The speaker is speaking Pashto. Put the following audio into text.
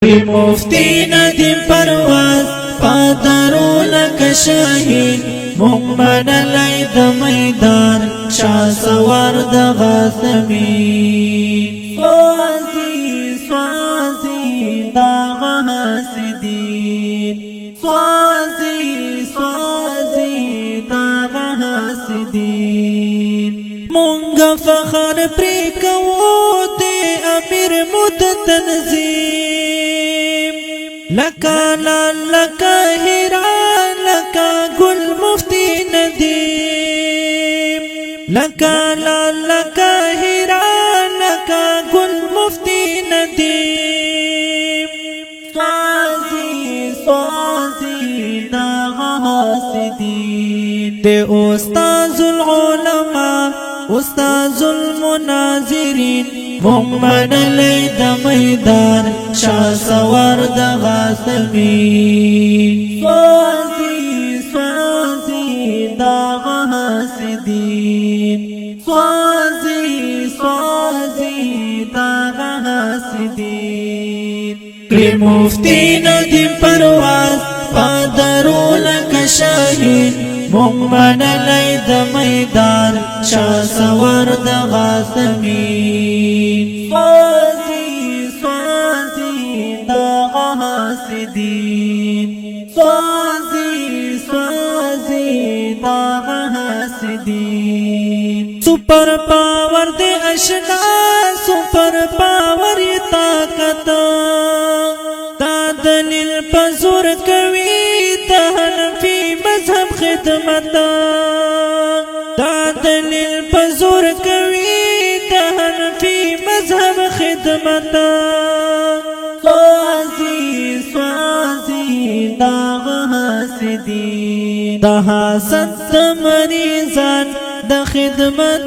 مفتی ندیم پرواز پادرو لک شاهین مؤمن لید میدان شاه سوار د غاسمین سوازی سوازی داغ حاسدین سوازی سوازی داغ حاسدین مونږ فخر پرې کوو د امیر مد تنظیم لکا لکا هیران لکا گل مفتی ندیم لکا لکا هیران لکا گل مفتی ندیم سوازی سوازی داغ حاسدین دے استاذ العلماء استاذ المناظرین مؤمن لید میدان شاه سوار د غاسمین سوازی سوازی داغ حاسدین سوازی سوازی داغ حاسدین کړي مفتی ندیم پرواز پادرو لک شاهین مؤمن لید میدان شاه سوار د غاسمین سوازی سوازی داغ حاسدین سوازی سوازی داغ حاسدین سپر پاور دے اشنا سپر پاور طاقت دا دلیل پزور کوي د حنفی مذهب خدمت دا دلیل پزور کوي د حنفی مذهب خدمت سوازی سوازی داغ حاسدین د حسد مریضان د خدمت